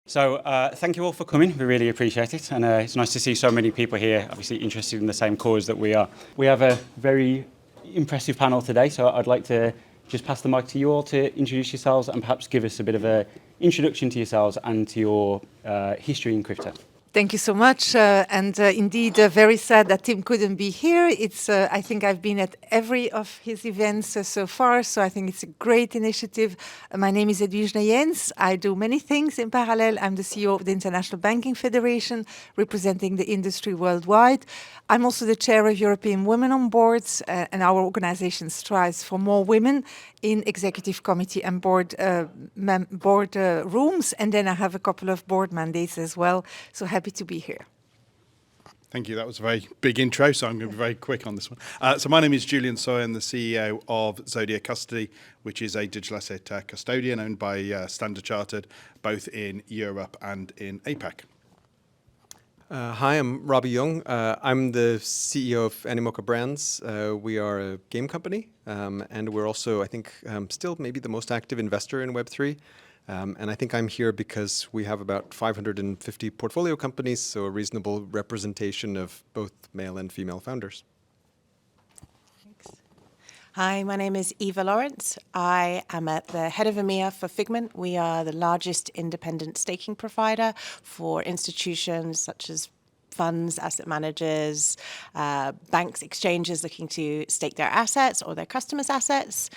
So thank you all for coming. We really appreciate it. And it's nice to see so many people here, obviously interested in the same cause that we are. We have a very impressive panel today, so I'd like to just pass the mic to you all to introduce yourselves and perhaps give us a bit of an introduction to yourselves and to your history in crypto. Thank you so much. Indeed, very sad that Tim couldn't be here. I think I've been at every of his events so far, so I think it's a great initiative. My name is Hedwige Nuyens. I do many things in parallel. I'm the CEO of the International Banking Federation, representing the industry worldwide. I'm also the chair of European Women on Boards, and our organization strives for more women in executive committee and board rooms. And then I have a couple of board mandates as well. So happy to be here. Thank you. That was a very big intro, so I'm going to be very quick on this one. So my name is Julian Sawyer. I'm the CEO of Zodia Custody, which is a digital asset custodian owned by Standard Chartered, both in Europe and in APAC. Hi, I'm Robby Young. I'm the CEO of Animoca Brands. We are a game company, and we're also, I think, still maybe the most active investor in Web3. And I think I'm here because we have about 550 portfolio companies, so a reasonable representation of both male and female founders. Thanks. Hi, my name is Eva Lawrence. I am at the head of EMEA for Figment. We are the largest independent staking provider for institutions such as funds, asset managers, banks, exchanges looking to stake their assets or their customers' assets.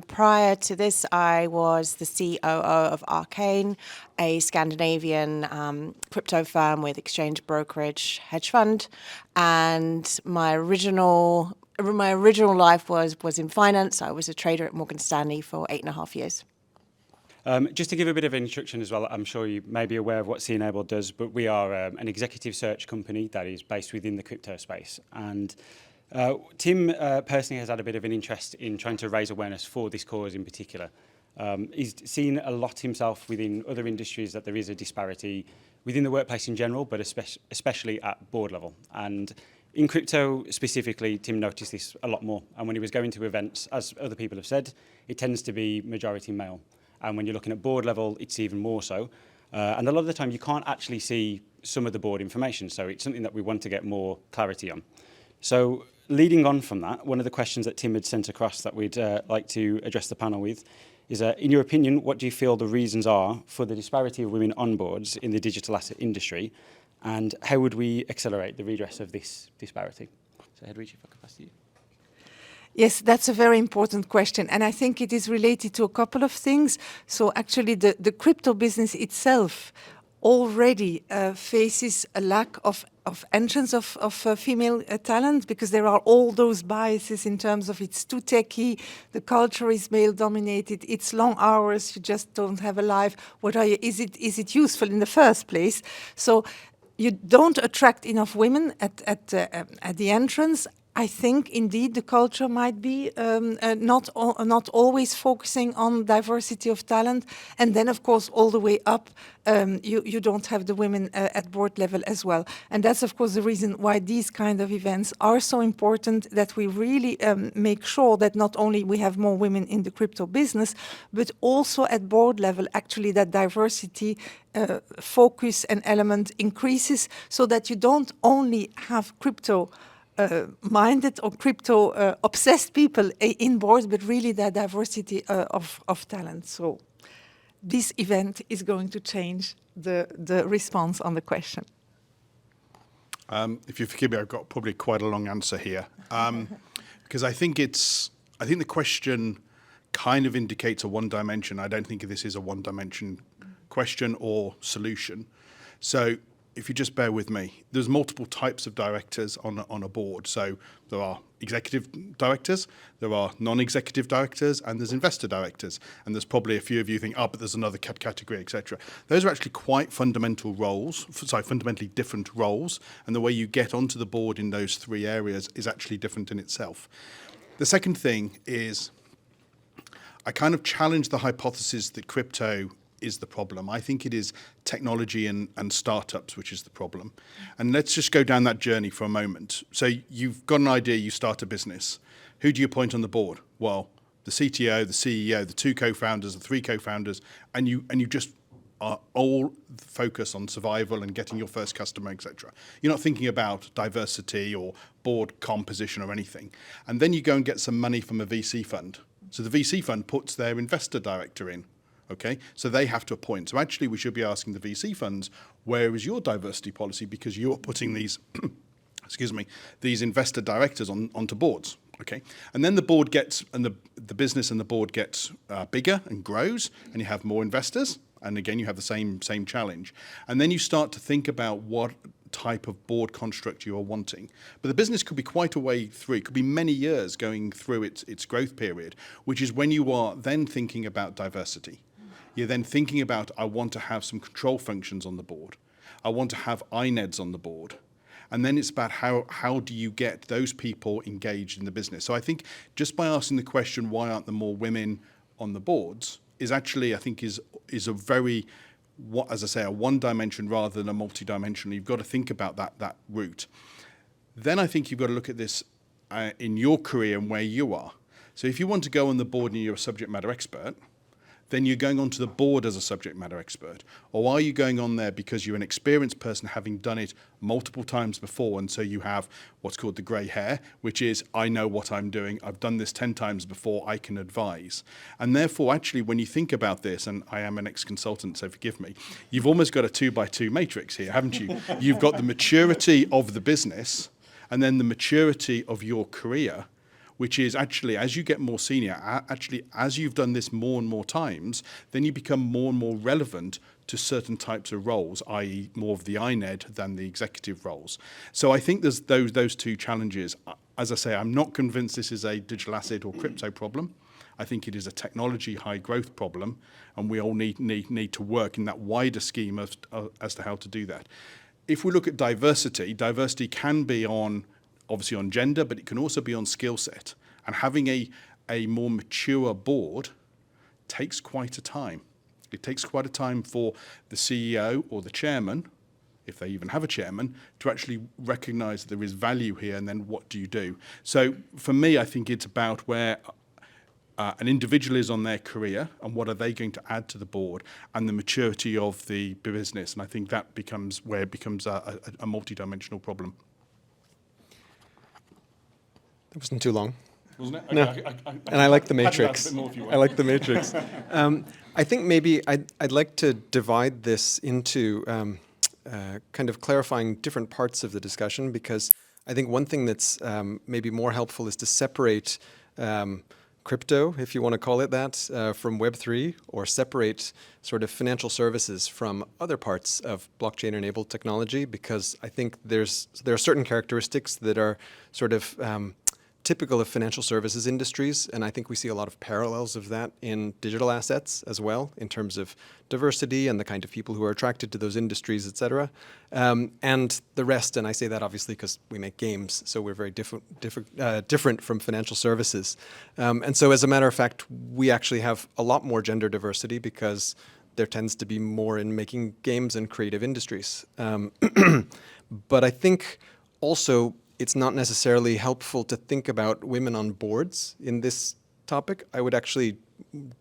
Prior to this, I was the COO of Arcane, a Scandinavian crypto firm with exchange brokerage hedge fund. And my original life was in finance. I was a trader at Morgan Stanley for 8.5 years. Just to give a bit of an introduction as well, I'm sure you may be aware of what C-Enabled does, but we are an executive search company that is based within the crypto space. And Tim personally has had a bit of an interest in trying to raise awareness for this cause in particular. He's seen a lot himself within other industries that there is a disparity within the workplace in general, but especially at board level. And in crypto specifically, Tim noticed this a lot more. And when he was going to events, as other people have said, it tends to be majority male. And when you're looking at board level, it's even more so. And a lot of the time, you can't actually see some of the board information. So it's something that we want to get more clarity on. So leading on from that, one of the questions that Tim had sent across that we'd like to address the panel with is, in your opinion, what do you feel the reasons are for the disparity of women on boards in the digital asset industry? And how would we accelerate the redress of this disparity? So Hedwige, if I could pass to you. Yes, that's a very important question. And I think it is related to a couple of things. So actually, the crypto business itself already faces a lack of entrance of female talent, because there are all those biases in terms of it's too techy, the culture is male dominated, it's long hours, you just don't have a life. Is it useful in the first place? So you don't attract enough women at the entrance. I think indeed the culture might be not always focusing on diversity of talent, and then of course all the way up you don't have the women at board level as well. And that's of course the reason why these kind of events are so important, that we really make sure that not only we have more women in the crypto business, but also at board level actually that diversity focus and element increases, so that you don't only have crypto minded or crypto obsessed people in boards, but really the diversity of talent. So this event is going to change the response on the question. If you forgive me, I've got probably quite a long answer here, because I think the question kind of indicates a one dimension. I don't think this is a one dimension question or solution. So if you just bear with me, there's multiple types of directors on a board. So there are executive directors, there are non-executive directors, and there's investor directors. And there's probably a few of you think, but there's another category, etc. Those are actually quite fundamental roles, fundamentally different roles. And the way you get onto the board in those three areas is actually different in itself. The second thing is, I kind of challenge the hypothesis that crypto is the problem. I think it is technology and startups which is the problem. And let's just go down that journey for a moment. So you've got an idea, you start a business. Who do you appoint on the board? Well, the CTO, the CEO, the two co-founders, the three co-founders, and you just are all focused on survival and getting your first customer, etc. You're not thinking about diversity or board composition or anything. And then you go and get some money from a VC fund. So the VC fund puts their investor director in. Okay, so they have to appoint. So actually, we should be asking the VC funds, where is your diversity policy? Because you're putting these, excuse me, these investor directors onto boards. Okay, and then the board gets, and the business and the board gets bigger and grows, and you have more investors. And again, you have the same challenge. And then you start to think about what type of board construct you are wanting. But the business could be quite a way through. It could be many years going through its growth period, which is when you are then thinking about diversity. You're then thinking about, I want to have some control functions on the board. I want to have INEDs on the board. And then it's about how do you get those people engaged in the business. So I think just by asking the question, why aren't there more women on the boards, is actually, I think, is a very, as I say, a one dimension rather than a multi-dimensional. You've got to think about that route. Then I think you've got to look at this in your career and where you are. So if you want to go on the board and you're a subject matter expert, then you're going onto the board as a subject matter expert? Or are you going on there because you're an experienced person having done it multiple times before, and so you have what's called the grey hair, which is, I know what I'm doing, I've done this 10 times before, I can advise. And therefore, actually, when you think about this, and I am an ex-consultant, so forgive me, you've almost got a 2x2 matrix here, haven't you? You've got the maturity of the business, and then the maturity of your career, which is actually, as you get more senior, actually, as you've done this more and more times, then you become more and more relevant to certain types of roles, i.e. more of the INED than the executive roles. So I think there's those two challenges. As I say, I'm not convinced this is a digital asset or crypto problem. I think it is a technology high growth problem, and we all need to work in that wider scheme as to how to do that. If we look at diversity can be obviously on gender, but it can also be on skill set. And having a more mature board takes quite a time. It takes quite a time for the CEO or the chairman, if they even have a chairman, to actually recognize there is value here, and then what do you do? So for me, I think it's about where an individual is on their career and what are they going to add to the board, and the maturity of the business. And I think that becomes where it becomes a multi-dimensional problem. It wasn't too long. Wasn't it? No. And I like the cut it out a matrix. bit more if you want. I like the matrix. I think maybe I'd like to divide this into kind of clarifying different parts of the discussion, because I think one thing that's maybe more helpful is to separate crypto, if you want to call it that, from Web3, or separate sort of financial services from other parts of blockchain-enabled technology, because I think there are certain characteristics that are sort of typical of financial services industries, and I think we see a lot of parallels of that in digital assets as well, in terms of diversity and the kind of people who are attracted to those industries, et cetera. And the rest, and I say that obviously because we make games, so we're very different from financial services. And so as a matter of fact, we actually have a lot more gender diversity because there tends to be more in making games and creative industries. But I think also it's not necessarily helpful to think about women on boards in this topic. I would actually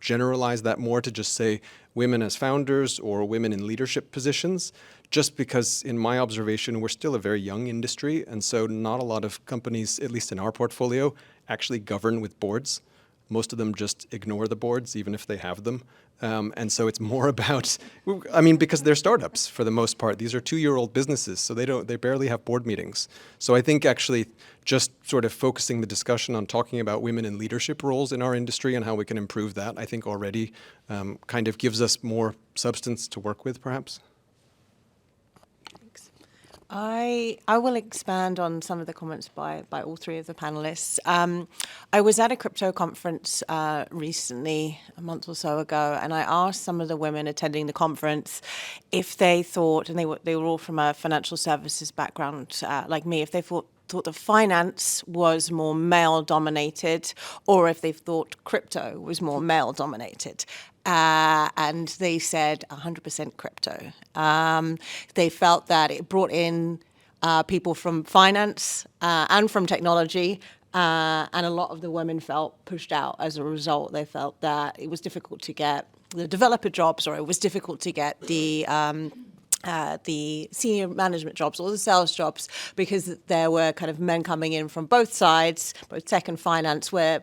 generalize that more to just say women as founders or women in leadership positions, just because in my observation, we're still a very young industry. And so not a lot of companies, at least in our portfolio, actually govern with boards. Most of them just ignore the boards, even if they have them. And so it's more about, I mean, because they're startups for the most part. These are 2-year-old businesses, so they barely have board meetings. So I think actually just sort of focusing the discussion on talking about women in leadership roles in our industry and how we can improve that, I think already kind of gives us more substance to work with, perhaps. I will expand on some of the comments by all three of the panelists. I was at a crypto conference recently, a month or so ago, and I asked some of the women attending the conference if they thought, and they were all from a financial services background like me, if they thought that finance was more male-dominated, or if they thought crypto was more male-dominated. And they said 100% crypto. They felt that it brought in people from finance and from technology, and a lot of the women felt pushed out as a result. They felt that it was difficult to get the developer jobs, or it was difficult to get the senior management jobs or the sales jobs, because there were kind of men coming in from both sides, both tech and finance, where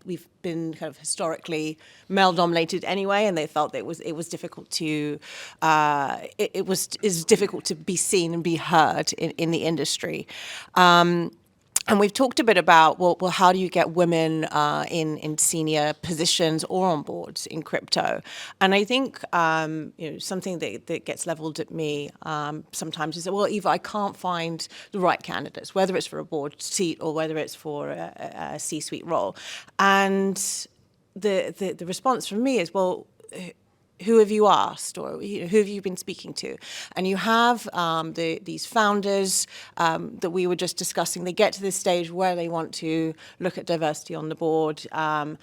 we've been kind of historically male-dominated anyway, and they felt that it was difficult to difficult to be seen and be heard in the industry. And we've talked a bit about, well, how do you get women in senior positions or on boards in crypto? And I think something that gets leveled at me sometimes is that, well, Eva, I can't find the right candidates, whether it's for a board seat or whether it's for a C-suite role. And the response from me is, well, who have you asked, or who have you been speaking to? And you have these founders that we were just discussing. They get to this stage where they want to look at diversity on the board, and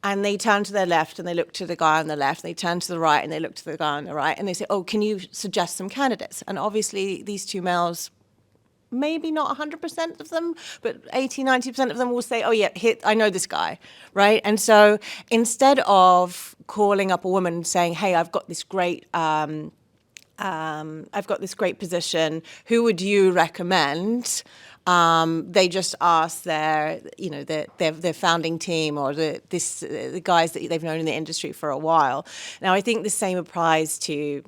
they turn to their left and they look to the guy on the left. They turn to the right and they look to the guy on the right, and they say, "Oh, can you suggest some candidates?" And obviously, these two males, maybe not 100% of them, but 80, 90% of them will say, "Oh yeah, I know this guy," right? And so instead of calling up a woman and saying, "Hey, I've got this great position. Who would you recommend?" They just ask their founding team, or the guys that they've known in the industry for a while. Now, I think the same applies to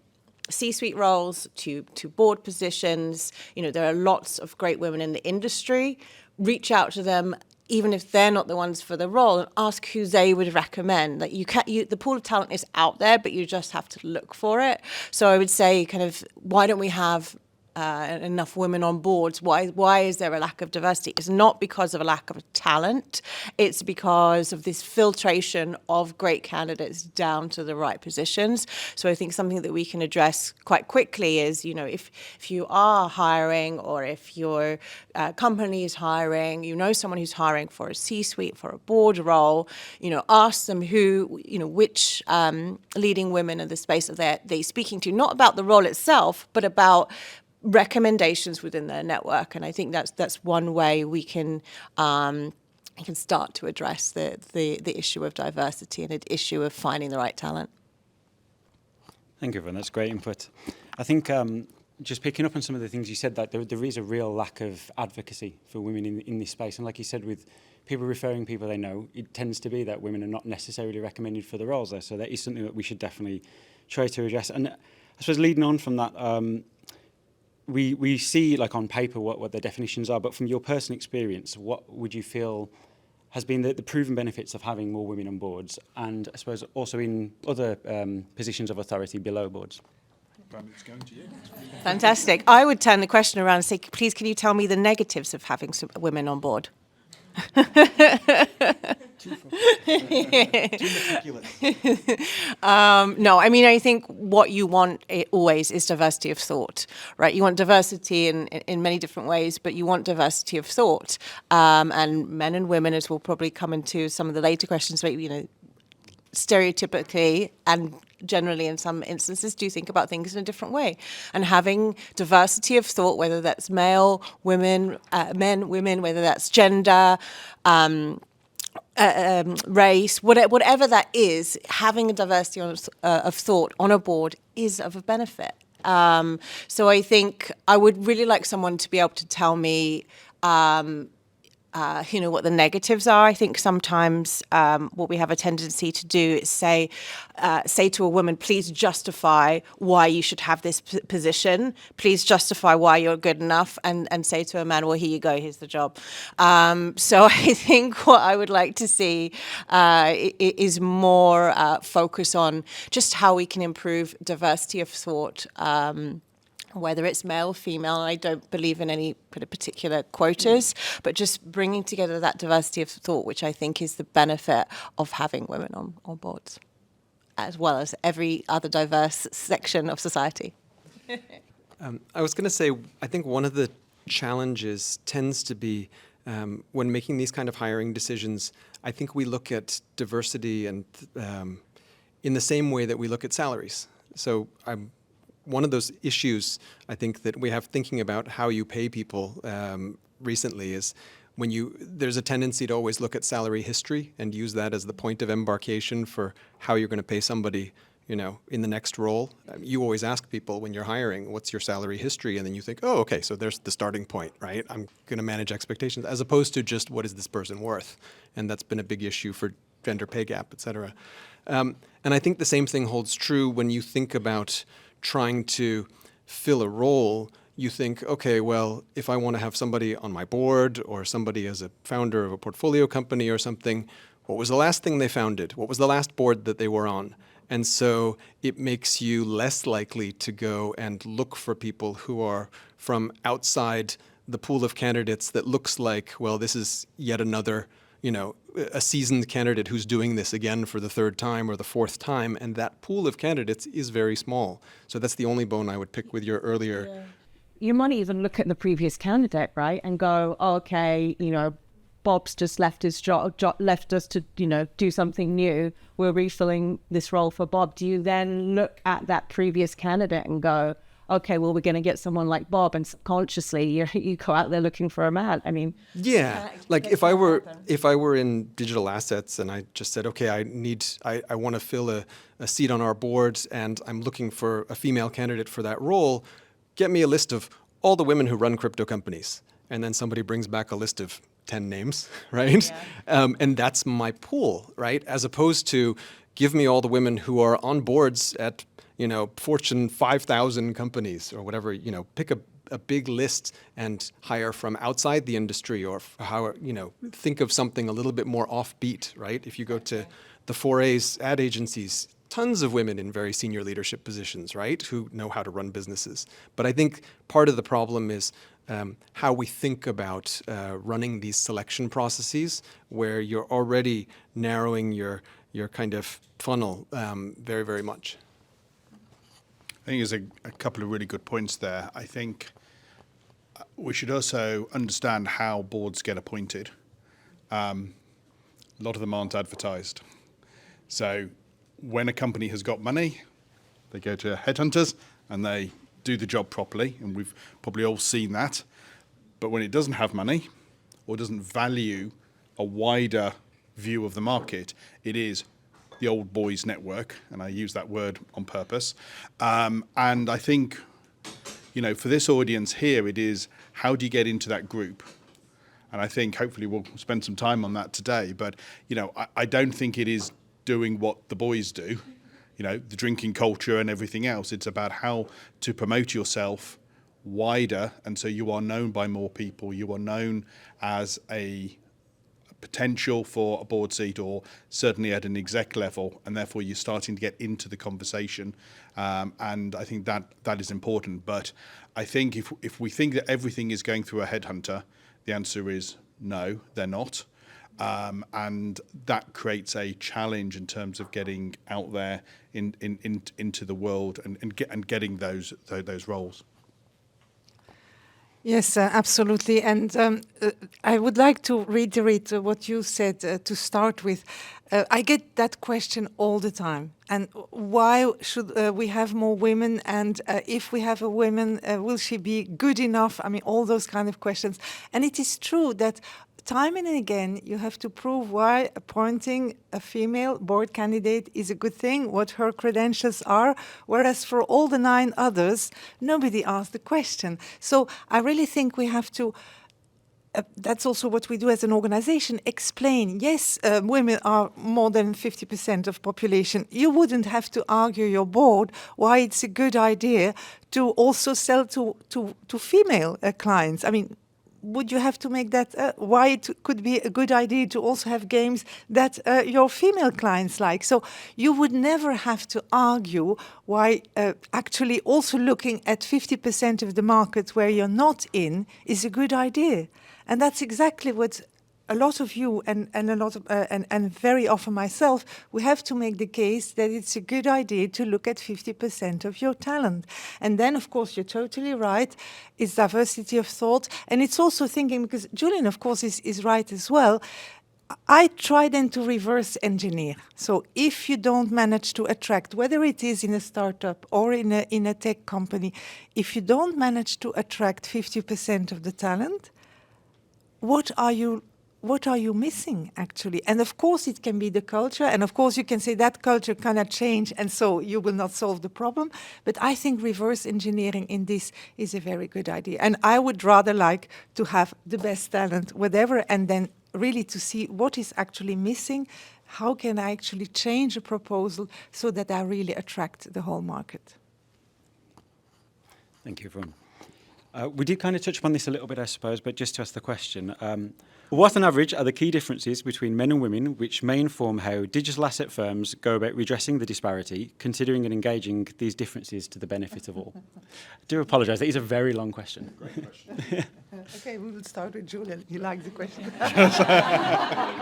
C-suite roles, to board positions. There are lots of great women in the industry. Reach out to them, even if they're not the ones for the role, and ask who they would recommend. Like the pool of talent is out there, but you just have to look for it. So I would say, kind of, why don't we have enough women on boards? Why is there a lack of diversity? It's not because of a lack of talent. It's because of this filtration of great candidates down to the right positions. So I think something that we can address quite quickly is, if you are hiring, or if your company is hiring, someone who's hiring for a C-suite, for a board role, ask them which leading women in the space that they're speaking to, not about the role itself, but about recommendations within their network. And I think that's one way we can start to address the issue of diversity and the issue of finding the right talent. Thank you, everyone. That's great input. I think just picking up on some of the things you said, that there is a real lack of advocacy for women in this space. And like you said, with people referring people they know, it tends to be that women are not necessarily recommended for the roles there. So that is something that we should definitely try to address. And I suppose leading on from that, we see, like, on paper what the definitions are, but from your personal experience, what would you feel has been the proven benefits of having more women on boards, and I suppose also in other positions of authority below boards? It's going to you. Fantastic. I would turn the question around and say, please, can you tell me the negatives of having some women on board? No, I mean, I think what you want always is diversity of thought, right? You want diversity in many different ways, but you want diversity of thought. And men and women, as we'll probably come into some of the later questions, but, stereotypically and generally in some instances do think about things in a different way. And having diversity of thought, whether that's male, women, men, women, whether that's gender, race, whatever that is, having a diversity of thought on a board is of a benefit. So I think I would really like someone to be able to tell me what the negatives are. I think sometimes what we have a tendency to do is say to a woman, please justify why you should have this position. Please justify why you're good enough, and say to a man, well, here you go, here's the job. So I think what I would like to see is more focus on just how we can improve diversity of thought, whether it's male, female. I don't believe in any particular quotas, but just bringing together that diversity of thought, which I think is the benefit of having women on boards, as well as every other diverse section of society. I was going to say, I think one of the challenges tends to be when making these kind of hiring decisions, I think we look at diversity and in the same way that we look at salaries. So one of those issues I think that we have thinking about how you pay people recently is there's a tendency to always look at salary history and use that as the point of embarkation for how you're going to pay somebody, in the next role. You always ask people when you're hiring, what's your salary history? And then you think, oh, okay, so there's the starting point, right? I'm going to manage expectations, as opposed to just what is this person worth? And that's been a big issue for gender pay gap, et cetera. And I think the same thing holds true when you think about trying to fill a role. You think, okay, well, if I want to have somebody on my board or somebody as a founder of a portfolio company or something, what was the last thing they founded? What was the last board that they were on? And so it makes you less likely to go and look for people who are from outside the pool of candidates that looks like, well, this is yet another, a seasoned candidate who's doing this again for the third time or the fourth time. And that pool of candidates is very small. So that's the only bone I would pick with your earlier. Yeah. You might even look at the previous candidate, right, and go, oh, okay, Bob's just left his job, left us to, do something new. We're refilling this role for Bob. Do you then look at that previous candidate and go, okay, well, we're going to get someone like Bob, and subconsciously you go out there looking for a man? I mean, yeah, like if I were in digital assets and I just said, okay, I want to fill a seat on our board and I'm looking for a female candidate for that role, get me a list of all the women who run crypto companies. And then somebody brings back a list of 10 names, right? Yeah. And that's my pool, right? As opposed to give me all the women who are on boards at, Fortune 5,000 companies or whatever, pick a big list and hire from outside the industry, or think of something a little bit more offbeat, right? If you go to the 4A's ad agencies, tons of women in very senior leadership positions, right, who know how to run businesses. But I think part of the problem is how we think about running these selection processes, where you're already narrowing your kind of funnel very, very much. I think there's a couple of really good points there. I think we should also understand how boards get appointed. A lot of them aren't advertised. So when a company has got money, they go to headhunters and they do the job properly, and we've probably all seen that. But when it doesn't have money or doesn't value a wider view of the market, it is the old boys network, and I use that word on purpose. And I think, for this audience here, it is, how do you get into that group? And I think hopefully we'll spend some time on that today. But, I don't think it is doing what the boys do, the drinking culture and everything else. It's about how to promote yourself wider, and so you are known by more people. You are known as a potential for a board seat, or certainly at an exec level, and therefore you're starting to get into the conversation. And I think that is important. But I think if we think that everything is going through a headhunter, the answer is no, they're not. And that creates a challenge in terms of getting out there into the world and getting those roles. Yes, absolutely. And I would like to reiterate what you said to start with. I get that question all the time. And why should we have more women? And if we have a woman, will she be good enough? I mean, all those kind of questions. And it is true that time and again, you have to prove why appointing a female board candidate is a good thing, what her credentials are, whereas for all the 9 others, nobody asked the question. So I really think we have to, that's also what we do as an organization, explain, yes, women are more than 50% of population. You wouldn't have to argue your board why it's a good idea to also sell to female clients. I mean, would you have to make that, why it could be a good idea to also have games that your female clients like? So you would never have to argue why actually also looking at 50% of the market where you're not in is a good idea. And that's exactly what a lot of you and a lot of and very often myself, we have to make the case that it's a good idea to look at 50% of your talent. And then, of course, you're totally right. It's diversity of thought. And it's also thinking, because Julian, of course, is right as well. I try then to reverse engineer. So if you don't manage to attract, whether it is in a startup or in a tech company, if you don't manage to attract 50% of the talent, what are you missing actually? And of course it can be the culture, and of course you can say that culture cannot change, and so you will not solve the problem. But I think reverse engineering in this is a very good idea. And I would rather like to have the best talent, whatever, and then really to see what is actually missing. How can I actually change a proposal so that I really attract the whole market? Thank you, everyone. We did kind of touch upon this a little bit, I suppose, but just to ask the question, what on average are the key differences between men and women which may inform how digital asset firms go about redressing the disparity, considering and engaging these differences to the benefit of all? I do apologise, that is a very long question. Great question. Okay, we will start with Julian. You like the question? I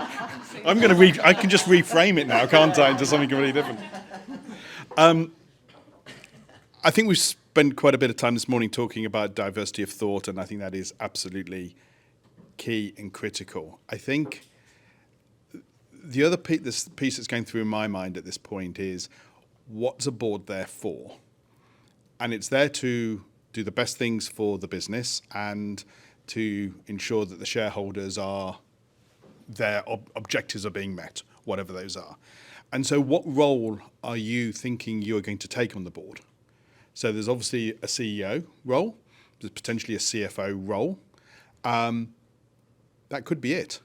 can just reframe it now, can't I, into something completely different. I think we've spent quite a bit of time this morning talking about diversity of thought, and I think that is absolutely key and critical. I think the other piece that's going through in my mind at this point is, what's a board there for? And it's there to do the best things for the business and to ensure that the shareholders are, their objectives are being met, whatever those are. And so what role are you thinking you're going to take on the board? So there's obviously a CEO role, there's potentially a CFO role. That could be it.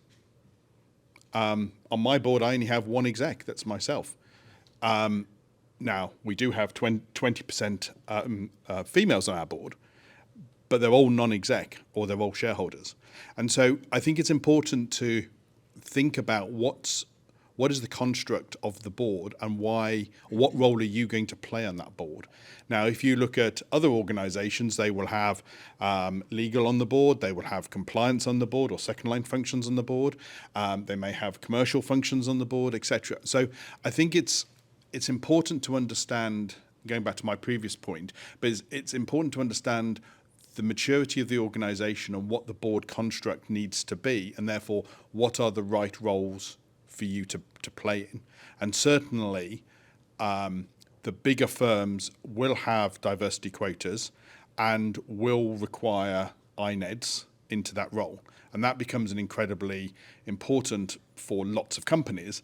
On my board, I only have one exec, that's myself. Now, we do have 20% females on our board, but they're all non-exec or they're all shareholders. And so I think it's important to think about what is the construct of the board and what role are you going to play on that board? Now, if you look at other organizations, they will have legal on the board, they will have compliance on the board or second line functions on the board. They may have commercial functions on the board, etc. So I think it's important to understand, going back to my previous point, but it's important to understand the maturity of the organization and what the board construct needs to be, and therefore what are the right roles for you to play in. And certainly the bigger firms will have diversity quotas and will require INEDs into that role. And that becomes an incredibly important for lots of companies.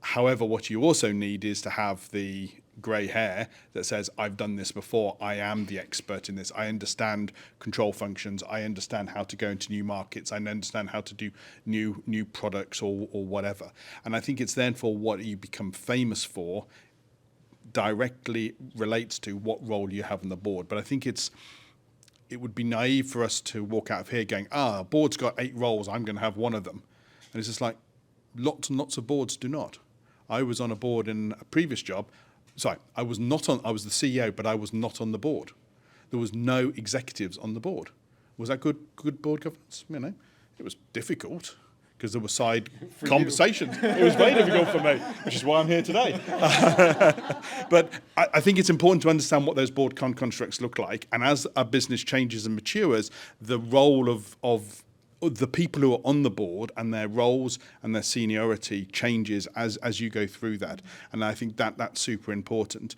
However, what you also need is to have the grey hair that says, I've done this before, I am the expert in this, I understand control functions, I understand how to go into new markets, I understand how to do new products or whatever. And I think it's therefore what you become famous for directly relates to what role you have on the board. But I think it would be naive for us to walk out of here going, board's got 8 roles, I'm going to have one of them. And it's just like, lots and lots of boards do not. I was on a board in a previous job. Sorry, I was the CEO, but I was not on the board. There was no executives on the board. Was that good board governance? You know, it was difficult because there were side conversations. It was very difficult for me, which is why I'm here today. But I think it's important to understand what those board constructs look like. And as our business changes and matures, the role of the people who are on the board and their roles and their seniority changes as you go through that. And I think that's super important.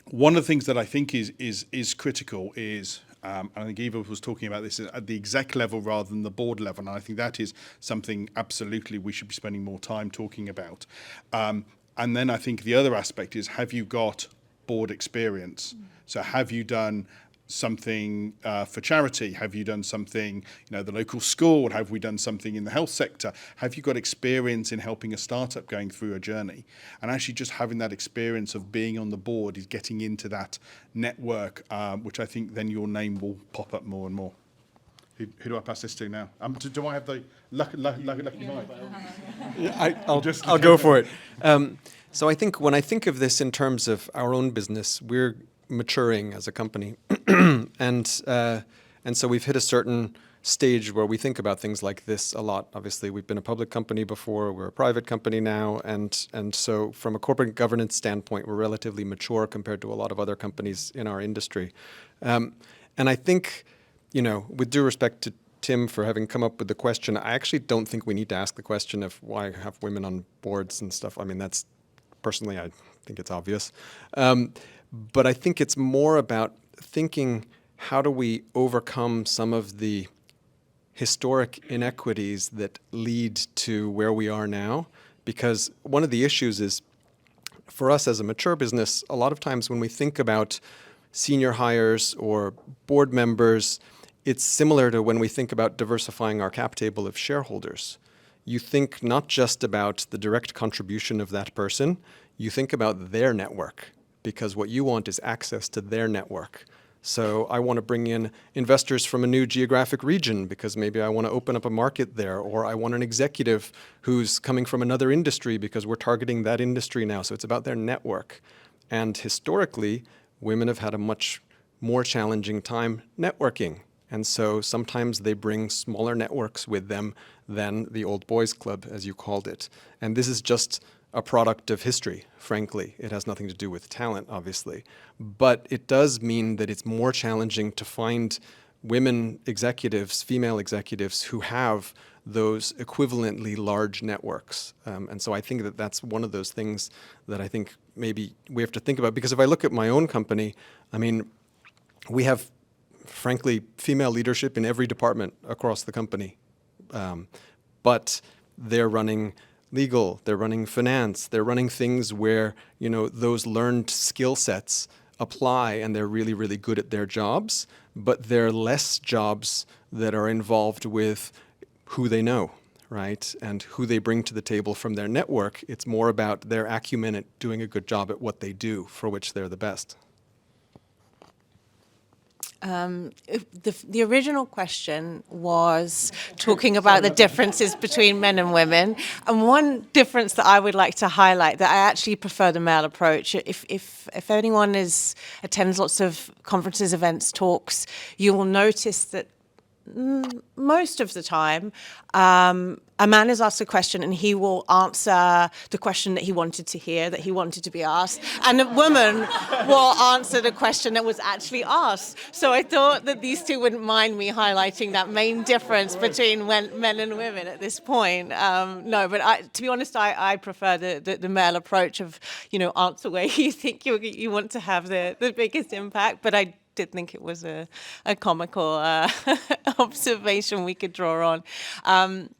One of the things that I think is critical is, and I think Eva was talking about this at the exec level rather than the board level, and I think that is something absolutely we should be spending more time talking about. And then I think the other aspect is, have you got board experience? So have you done something for charity? Have you done something, the local school? Have we done something in the health sector? Have you got experience in helping a startup going through a journey? And actually just having that experience of being on the board is getting into that network, which I think then your name will pop up more and more. Who do I pass this to now? Do I have the lucky mic? I'll go for it. So I think when I think of this in terms of our own business, we're maturing as a company, and so we've hit a certain stage where we think about things like this a lot. Obviously, we've been a public company before, we're a private company now, and so from a corporate governance standpoint, we're relatively mature compared to a lot of other companies in our industry. And I think, with due respect to Tim for having come up with the question, I actually don't think we need to ask the question of why have women on boards and stuff. I mean, that's personally, I think it's obvious. But I think it's more about thinking, how do we overcome some of the historic inequities that lead to where we are now. Because one of the issues is, for us as a mature business, a lot of times when we think about senior hires or board members, it's similar to when we think about diversifying our cap table of shareholders. You think not just about the direct contribution of that person, you think about their network, because what you want is access to their network. So I want to bring in investors from a new geographic region because maybe I want to open up a market there, or I want an executive who's coming from another industry because we're targeting that industry now. So it's about their network. And historically, women have had a much more challenging time networking. And so sometimes they bring smaller networks with them than the old boys club, as you called it. And this is just a product of history, frankly. It has nothing to do with talent, obviously. But it does mean that it's more challenging to find women executives, female executives, who have those equivalently large networks. And so I think that that's one of those things that I think maybe we have to think about. Because if I look at my own company, I mean, we have, frankly, female leadership in every department across the company. But they're running legal, they're running finance, they're running things where, you know, those learned skill sets apply and they're really, really good at their jobs, but there are less jobs that are involved with who they know, right? And who they bring to the table from their network. It's more about their acumen at doing a good job at what they do, for which they're the best. The original question was talking about the differences between men and women, and one difference that I would like to highlight, that I actually prefer the male approach. If anyone attends lots of conferences, events, talks, you will notice that most of the time, a man is asked a question and he will answer the question that he wanted to hear, that he wanted to be asked, and a woman will answer the question that was actually asked. So I thought that these two wouldn't mind me highlighting that main difference between men and women at this point. No, but to be honest, I prefer the male approach of, you know, answer where you think you want to have the biggest impact. But I did think it was a comical observation we could draw on.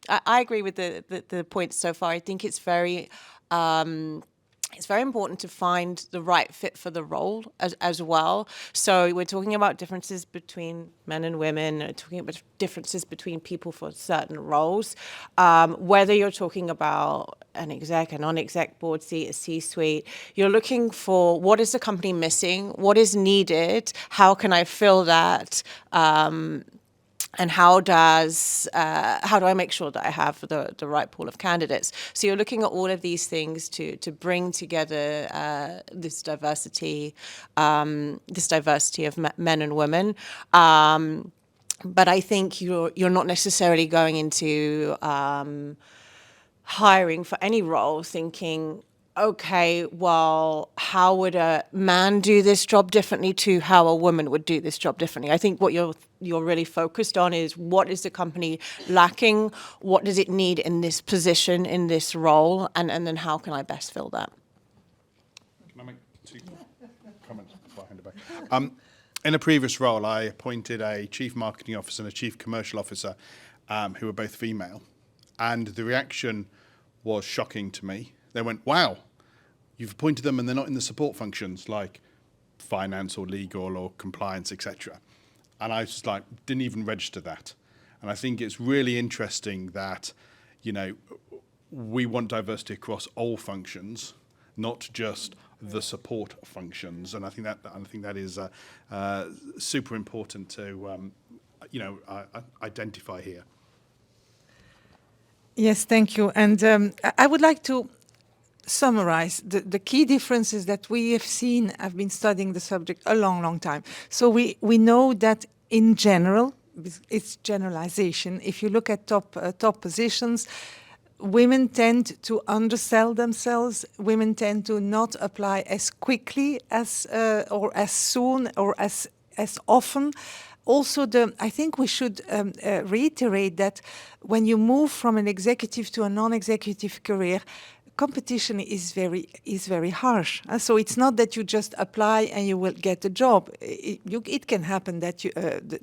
I agree with the points so far. I think it's very important to find the right fit for the role as well. So we're talking about differences between men and women, talking about differences between people for certain roles. Whether you're talking about an exec, a non-exec board seat, a C-suite, you're looking for what is the company missing, what is needed, how can I fill that, and how do I make sure that I have the right pool of candidates? So you're looking at all of these things to bring together this diversity of men and women. But I think you're not necessarily going into hiring for any role thinking, okay, well, how would a man do this job differently to how a woman would do this job differently? I think what you're really focused on is, what is the company lacking? What does it need in this position, in this role? And then how can I best fill that? Can I make two comments before I hand it back? In a previous role, I appointed a chief marketing officer and a chief commercial officer who were both female. And the reaction was shocking to me. They went, wow, you've appointed them and they're not in the support functions like finance or legal or compliance, etc. And I was just like, didn't even register that. And I think it's really interesting that, you know, we want diversity across all functions, not just the support functions. And I think that is super important to, identify here. Yes, thank you. And I would like to summarize the key differences that we have seen. I've been studying the subject a long, long time. So we know that in general, it's generalization. If you look at top positions, women tend to undersell themselves. Women tend to not apply as quickly as or as soon or as often. Also, I think we should reiterate that when you move from an executive to a non-executive career, competition is very harsh. So it's not that you just apply and you will get a job. It can happen that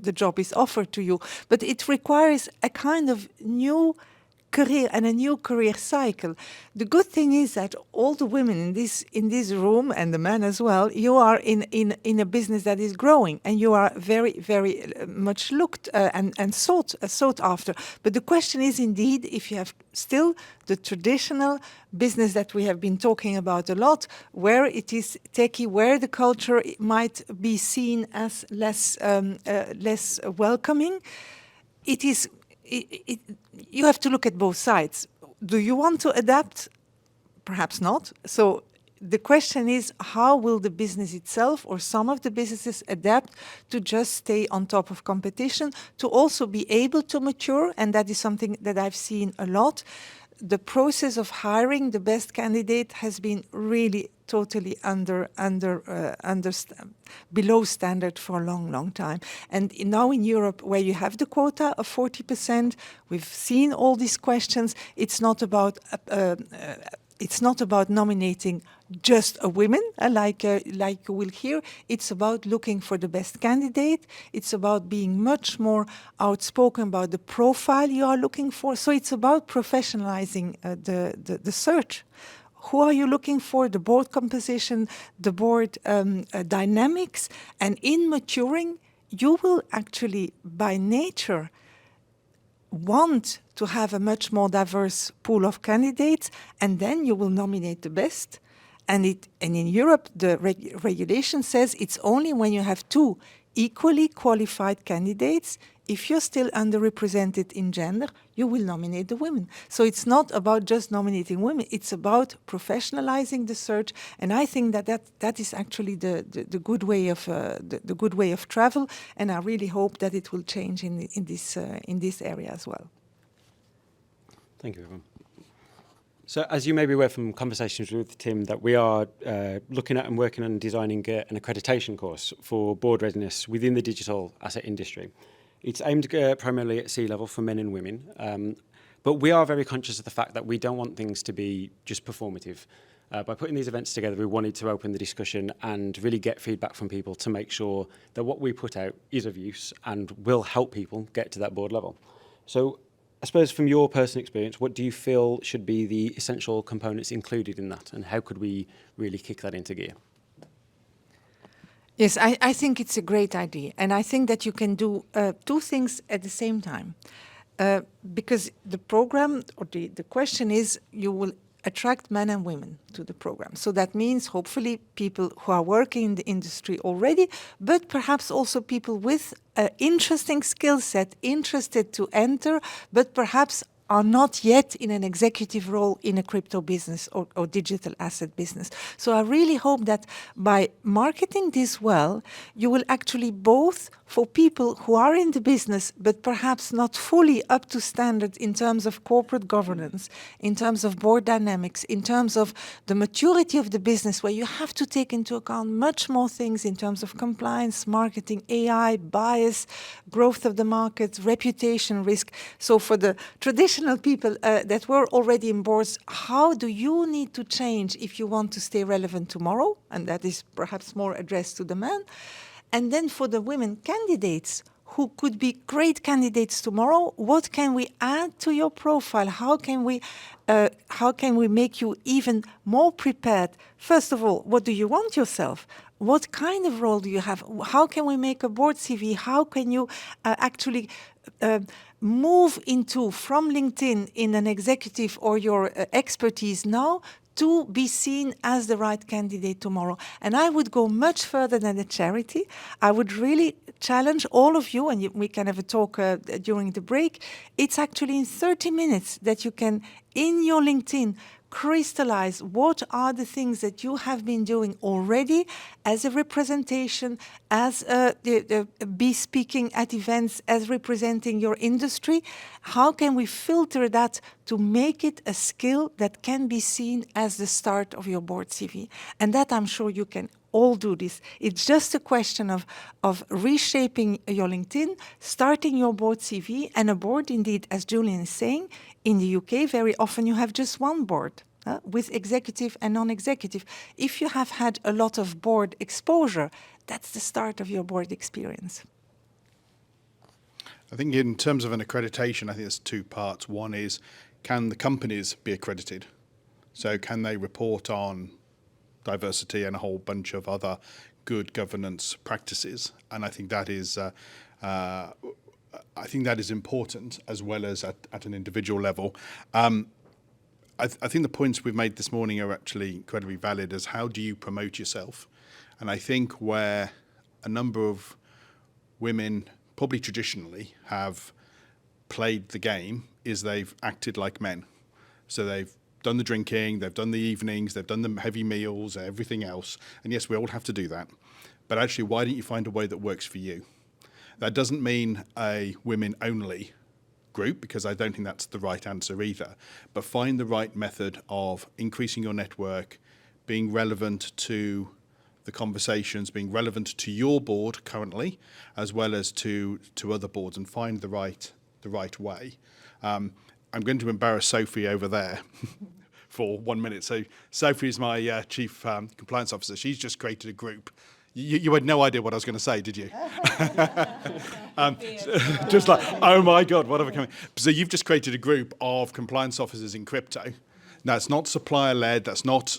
the job is offered to you, but it requires a kind of new career and a new career cycle. The good thing is that all the women in this room, and the men as well, you are in a business that is growing, and you are very much looked and sought after. But the question is indeed if you have still the traditional business that we have been talking about a lot, where it is techie, where the culture might be seen as less welcoming. You have to look at both sides. Do you want to adapt? Perhaps not. So the question is, how will the business itself or some of the businesses adapt to just stay on top of competition, to also be able to mature? And that is something that I've seen a lot. The process of hiring the best candidate has been really totally below standard for a long time. And now in Europe, where you have the quota of 40%, we've seen all these questions. It's not about nominating just a woman, like you will hear. It's about looking for the best candidate. It's about being much more outspoken about the profile you are looking for. So it's about professionalizing the search. Who are you looking for? The board composition, the board dynamics. And in maturing, you will actually, by nature, want to have a much more diverse pool of candidates, and then you will nominate the best. And in Europe, the regulation says it's only when you have two equally qualified candidates. If you're still underrepresented in gender, you will nominate the women. So it's not about just nominating women, it's about professionalizing the search. And I think that is actually the good way of the good way of travel. And I really hope that it will change in this area as well. Thank you, everyone. So as you may be aware from conversations with Tim, that we are looking at and working on designing an accreditation course for board readiness within the digital asset industry. It's aimed primarily at C-level for men and women, but we are very conscious of the fact that we don't want things to be just performative. By putting these events together, we wanted to open the discussion and really get feedback from people to make sure that what we put out is of use and will help people get to that board level. So I suppose from your personal experience, what do you feel should be the essential components included in that, and how could we really kick that into gear? Yes, I think it's a great idea. And I think that you can do two things at the same time. Because the program, or the question is, you will attract men and women to the program. So that means hopefully people who are working in the industry already, but perhaps also people with an interesting skill set, interested to enter, but perhaps are not yet in an executive role in a crypto business or digital asset business. So I really hope that by marketing this well, you will actually both, for people who are in the business, but perhaps not fully up to standard in terms of corporate governance, in terms of board dynamics, in terms of the maturity of the business, where you have to take into account much more things in terms of compliance, marketing, AI, bias, growth of the market, reputation risk. So for the traditional people that were already in boards, how do you need to change if you want to stay relevant tomorrow? And that is perhaps more addressed to the men. And then for the women candidates who could be great candidates tomorrow, what can we add to your profile? How can we make you even more prepared? First of all, what do you want yourself? What kind of role do you have? How can we make a board CV? How can you actually move from LinkedIn in an executive or your expertise now to be seen as the right candidate tomorrow? And I would go much further than a charity. I would really challenge all of you, and we can have a talk during the break. It's actually in 30 minutes that you can, in your LinkedIn, crystallize what are the things that you have been doing already as a representation, as be speaking at events, as representing your industry. How can we filter that to make it a skill that can be seen as the start of your board CV? And that I'm sure you can all do this. It's just a question of reshaping your LinkedIn, starting your board CV, and a board, indeed, as Julian is saying, in the UK, very often you have just one board. with executive and non-executive. If you have had a lot of board exposure, that's the start of your board experience. I think in terms of an accreditation, I think there's two parts. One is, can the companies be accredited? So can they report on diversity and a whole bunch of other good governance practices? And I think that is important, as well as at an individual level. I think the points we've made this morning are actually incredibly valid as how do you promote yourself? And I think where a number of women probably traditionally have played the game is they've acted like men. So they've done the drinking, they've done the evenings, they've done the heavy meals, everything else. And yes, we all have to do that. But actually, why don't you find a way that works for you? That doesn't mean a women-only group, because I don't think that's the right answer either. But find the right method of increasing your network, being relevant to the conversations, being relevant to your board currently, as well as to other boards, and find the right way. I'm going to embarrass Sophie over there for 1 minute. So Sophie is my chief compliance officer. She's just created a group. You had no idea what I was going to say, did you? Just like, oh my God, what have I come? So you've just created a group of compliance officers in crypto. Now, it's not supplier-led, that's not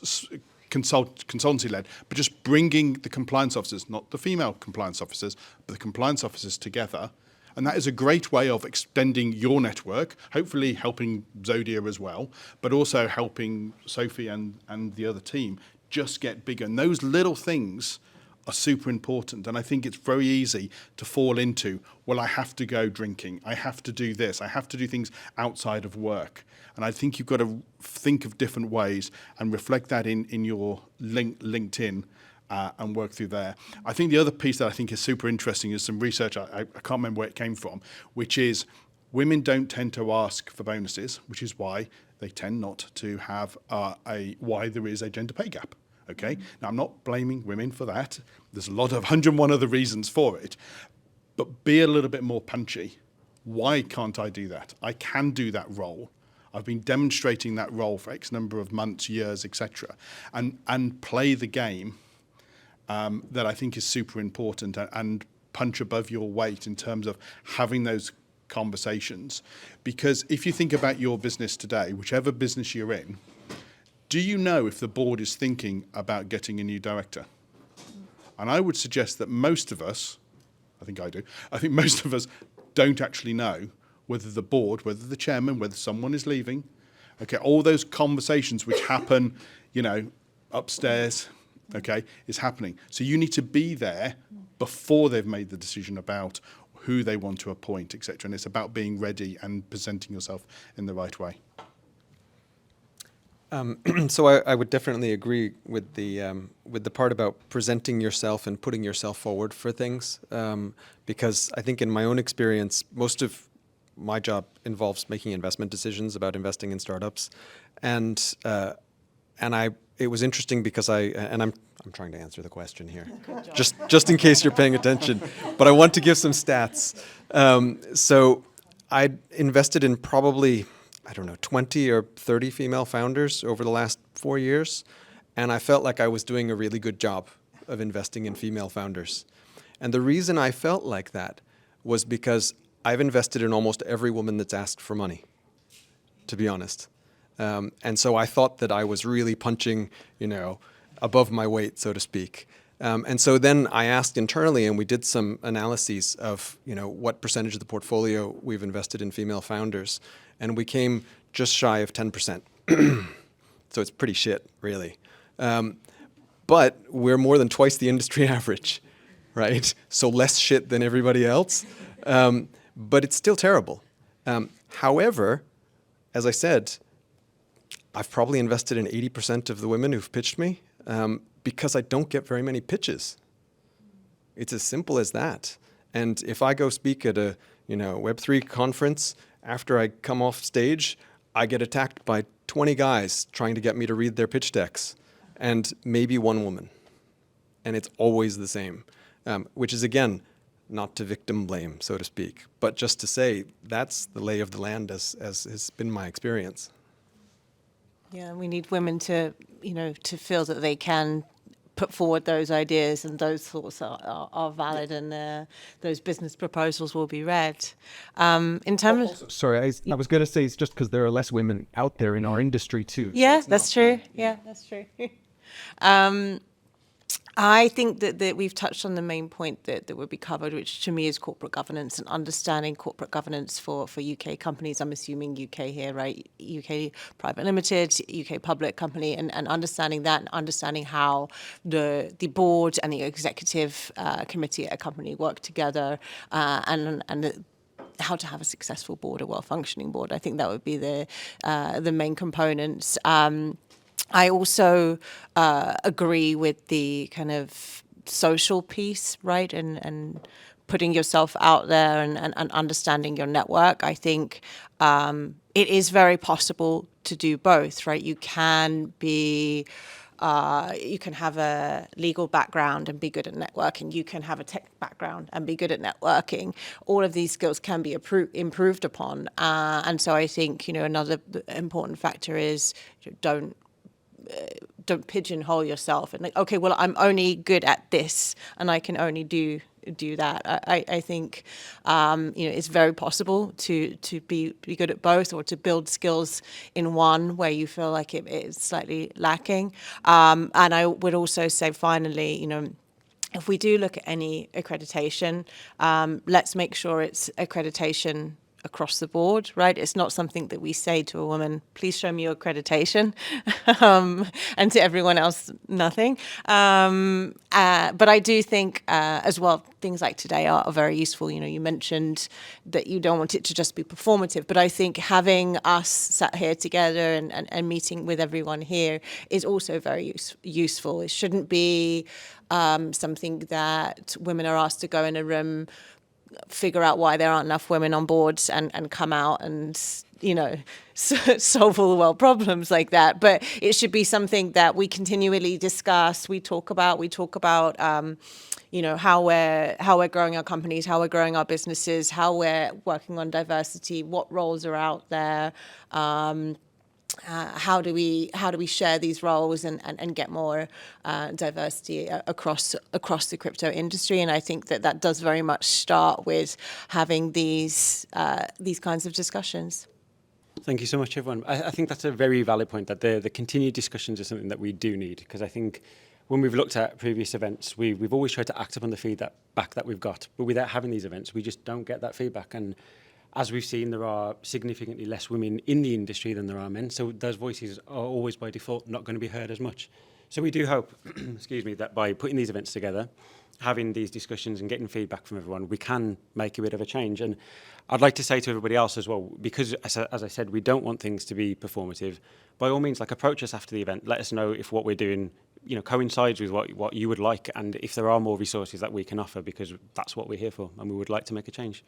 consultancy-led, but just bringing the compliance officers, not the female compliance officers, but the compliance officers together. And that is a great way of extending your network, hopefully helping Zodia as well, but also helping Sophie and the other team just get bigger. And those little things are super important. And I think it's very easy to fall into, well, I have to go drinking, I have to do this, I have to do things outside of work. And I think you've got to think of different ways and reflect that in your LinkedIn and work through there. I think the other piece that I think is super interesting is some research, I can't remember where it came from, which is women don't tend to ask for bonuses, which is why they tend not to have why there is a gender pay gap. Okay. Now, I'm not blaming women for that. There's a lot of 101 other reasons for it, but be a little bit more punchy. Why can't I do that? I can do that role. I've been demonstrating that role for X number of months, years, etc., and play the game that I think is super important, and punch above your weight in terms of having those conversations. Because if you think about your business today, whichever business you're in, do you know if the board is thinking about getting a new director? And I would suggest that most of us, I think I do, I think most of us don't actually know whether the board, whether the chairman, whether someone is leaving. Okay, all those conversations which happen, upstairs, okay, is happening. So you need to be there before they've made the decision about who they want to appoint, etc. And it's about being ready and presenting yourself in the right way. So I would definitely agree with the part about presenting yourself and putting yourself forward for things, because I think in my own experience, most of my job involves making investment decisions about investing in startups, and it was interesting because I'm trying to answer the question here, just in case you're paying attention, but I want to give some stats. So I invested in probably, 20 or 30 female founders over the last 4 years. And I felt like I was doing a really good job of investing in female founders. And the reason I felt like that was because I've invested in almost every woman that's asked for money, to be honest. And so I thought that I was really punching, above my weight, so to speak. And so then I asked internally, and we did some analyses of, what percentage of the portfolio we've invested in female founders. And we came just shy of 10%. So it's pretty shit, really. But we're more than twice the industry average, right? So less shit than everybody else. But it's still terrible. However, as I said, I've probably invested in 80% of the women who've pitched me because I don't get very many pitches. It's as simple as that. And if I go speak at a Web3 conference, after I come off stage, I get attacked by 20 guys trying to get me to read their pitch decks, and maybe one woman. And it's always the same, which is, again, not to victim blame, so to speak, but just to say that's the lay of the land as has been my experience. Yeah, we need women to, to feel that they can put forward those ideas and those thoughts are valid, and those business proposals will be read. In terms of... Sorry, I was going to say it's just because there are less women out there in our industry too. Yeah, that's true. Yeah, that's true. I think that we've touched on the main point that would be covered, which to me is corporate governance and understanding corporate governance for UK companies. I'm assuming UK here, right? UK private limited, UK public company, and understanding that, and understanding how the board and the executive committee at a company work together, and how to have a successful board, a well-functioning board. I think that would be the main components. I also agree with the kind of social piece, right, and putting yourself out there and understanding your network. I think it is very possible to do both, right? You can be... you can have a legal background and be good at networking. You can have a tech background and be good at networking. All of these skills can be improved upon. And so I think, another important factor is don't pigeonhole yourself and like, okay, well, I'm only good at this and I can only do that. I think it's very possible to be good at both, or to build skills in one where you feel like it is slightly lacking. And I would also say, finally, if we do look at any accreditation, let's make sure it's accreditation across the board, right? It's not something that we say to a woman, please show me your accreditation, and to everyone else, nothing. But I do think as well, things like today are very useful. You mentioned that you don't want it to just be performative, but I think having us sat here together and meeting with everyone here is also very useful. It shouldn't be something that women are asked to go in a room, figure out why there aren't enough women on boards, and come out and solve all the world problems like that. But it should be something that we continually discuss. We talk about how we're growing our companies, how we're growing our businesses, how we're working on diversity, what roles are out there. How do we share these roles and get more diversity across the crypto industry? And I think that does very much start with having these kinds of discussions. Thank you so much, everyone. I think that's a very valid point, that the continued discussions are something that we do need, because I think when we've looked at previous events, we've always tried to act upon the feedback that we've got, but without having these events, we just don't get that feedback. And as we've seen, there are significantly less women in the industry than there are men, so those voices are always by default not going to be heard as much. So we do hope, excuse me, that by putting these events together, having these discussions and getting feedback from everyone, we can make a bit of a change. And I'd like to say to everybody else as well, because as I said, we don't want things to be performative. By all means, approach us after the event. Let us know if what we're doing, coincides with what you would like, and if there are more resources that we can offer, because that's what we're here for, and we would like to make a change.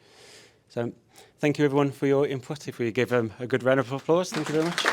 So thank you, everyone, for your input. If we give them a good round of applause, thank you very much.